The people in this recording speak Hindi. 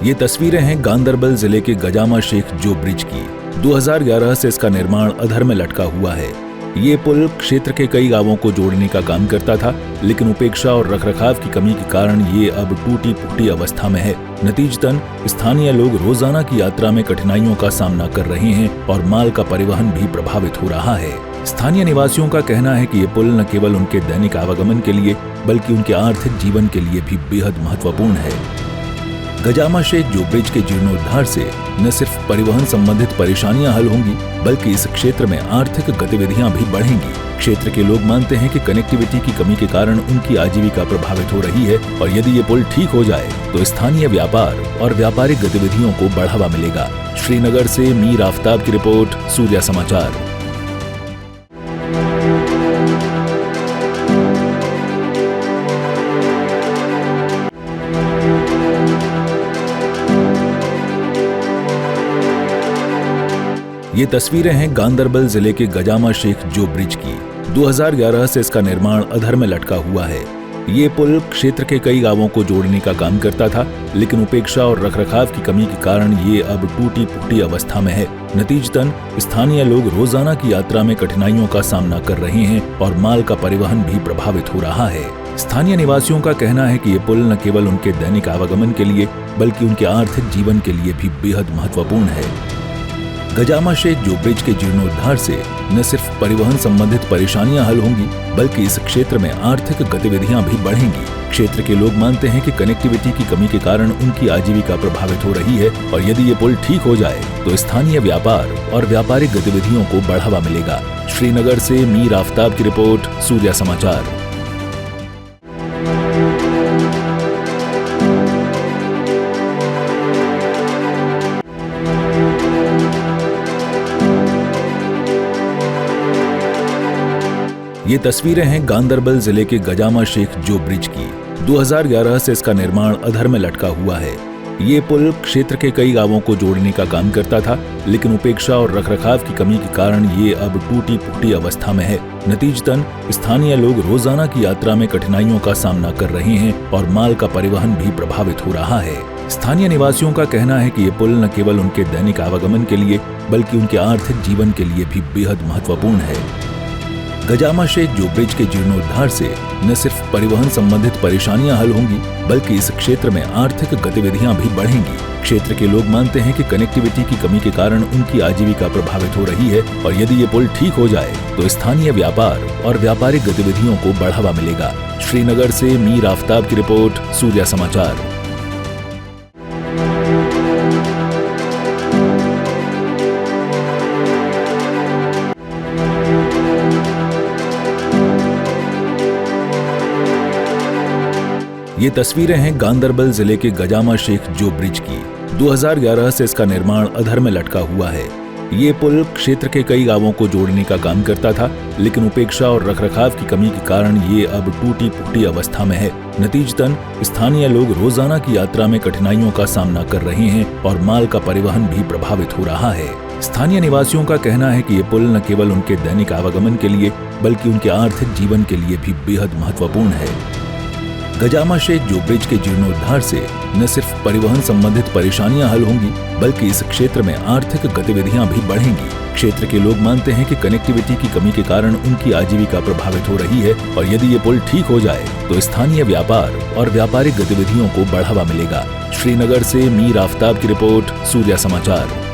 ये तस्वीरें हैं गांदरबल जिले के गजामा शेख जो ब्रिज की। 2011 से इसका निर्माण अधर में लटका हुआ है। ये पुल क्षेत्र के कई गांवों को जोड़ने का काम करता था, लेकिन उपेक्षा और रखरखाव की कमी के कारण ये अब टूटी फूटी अवस्था में है। नतीजतन स्थानीय लोग रोजाना की यात्रा में कठिनाइयों का सामना कर रहे हैं और माल का परिवहन भी प्रभावित हो रहा है। स्थानीय निवासियों का कहना है कि ये पुल न केवल उनके दैनिक आवागमन के लिए बल्कि उनके आर्थिक जीवन के लिए भी बेहद महत्वपूर्ण है। गजामा शेख जो ब्रिज के जीर्णोद्धार से न सिर्फ परिवहन संबंधित परेशानियां हल होंगी, बल्कि इस क्षेत्र में आर्थिक गतिविधियां भी बढ़ेंगी। क्षेत्र के लोग मानते हैं कि कनेक्टिविटी की कमी के कारण उनकी आजीविका प्रभावित हो रही है और यदि ये पुल ठीक हो जाए तो स्थानीय व्यापार और व्यापारिक गतिविधियों को बढ़ावा मिलेगा। श्रीनगर से मीर आफ्ताब की रिपोर्ट, सूर्या समाचार। ये तस्वीरें हैं गांदरबल जिले के गजामा शेख जो ब्रिज की। 2011 से इसका निर्माण अधर में लटका हुआ है। ये पुल क्षेत्र के कई गांवों को जोड़ने का काम करता था, लेकिन उपेक्षा और रखरखाव की कमी के कारण ये अब टूटी फूटी अवस्था में है। नतीजतन स्थानीय लोग रोजाना की यात्रा में कठिनाइयों का सामना कर रहे हैं और माल का परिवहन भी प्रभावित हो रहा है। स्थानीय निवासियों का कहना है कि ये पुल न केवल उनके दैनिक आवागमन के लिए बल्कि उनके आर्थिक जीवन के लिए भी बेहद महत्वपूर्ण है। गजामा शेख जो ब्रिज के जीर्णोद्धार से न सिर्फ परिवहन संबंधित परेशानियां हल होंगी, बल्कि इस क्षेत्र में आर्थिक गतिविधियां भी बढ़ेंगी। क्षेत्र के लोग मानते हैं कि कनेक्टिविटी की कमी के कारण उनकी आजीविका प्रभावित हो रही है और यदि ये पुल ठीक हो जाए तो स्थानीय व्यापार और व्यापारिक गतिविधियों को बढ़ावा मिलेगा। श्रीनगर से मीर आफ्ताब की रिपोर्ट, सूर्या समाचार। ये तस्वीरें हैं गांदरबल जिले के गजामा शेख जो ब्रिज की। 2011 से इसका निर्माण अधर में लटका हुआ है। ये पुल क्षेत्र के कई गांवों को जोड़ने का काम करता था, लेकिन उपेक्षा और रखरखाव की कमी के कारण ये अब टूटी फूटी अवस्था में है। नतीजतन स्थानीय लोग रोजाना की यात्रा में कठिनाइयों का सामना कर रहे हैं और माल का परिवहन भी प्रभावित हो रहा है। स्थानीय निवासियों का कहना है कि ये पुल न केवल उनके दैनिक आवागमन के लिए बल्कि उनके आर्थिक जीवन के लिए भी बेहद महत्वपूर्ण है। गजामा शेख जो ब्रिज के जीर्णोद्धार से न सिर्फ परिवहन संबंधित परेशानियां हल होंगी, बल्कि इस क्षेत्र में आर्थिक गतिविधियां भी बढ़ेंगी। क्षेत्र के लोग मानते हैं कि कनेक्टिविटी की कमी के कारण उनकी आजीविका प्रभावित हो रही है और यदि ये पुल ठीक हो जाए तो स्थानीय व्यापार और व्यापारिक गतिविधियों को बढ़ावा मिलेगा। श्रीनगर से मीर आफ्ताब की रिपोर्ट, सूर्या समाचार। ये तस्वीरें हैं गांदरबल जिले के गजामा शेख जो ब्रिज की। 2011 से इसका निर्माण अधर में लटका हुआ है। ये पुल क्षेत्र के कई गांवों को जोड़ने का काम करता था, लेकिन उपेक्षा और रखरखाव की कमी के कारण ये अब टूटी फूटी अवस्था में है। नतीजतन स्थानीय लोग रोजाना की यात्रा में कठिनाइयों का सामना कर रहे हैं और माल का परिवहन भी प्रभावित हो रहा है। स्थानीय निवासियों का कहना है कि ये पुल न केवल उनके दैनिक आवागमन के लिए बल्कि उनके आर्थिक जीवन के लिए भी बेहद महत्वपूर्ण है। गजामा शेख जो ब्रिज के जीर्णोद्धार से न सिर्फ परिवहन संबंधित परेशानियां हल होंगी, बल्कि इस क्षेत्र में आर्थिक गतिविधियां भी बढ़ेंगी। क्षेत्र के लोग मानते हैं कि कनेक्टिविटी की कमी के कारण उनकी आजीविका प्रभावित हो रही है और यदि ये पुल ठीक हो जाए तो स्थानीय व्यापार और व्यापारिक गतिविधियों को बढ़ावा मिलेगा। श्रीनगर से मीर आफ्ताब की रिपोर्ट, सूर्या समाचार।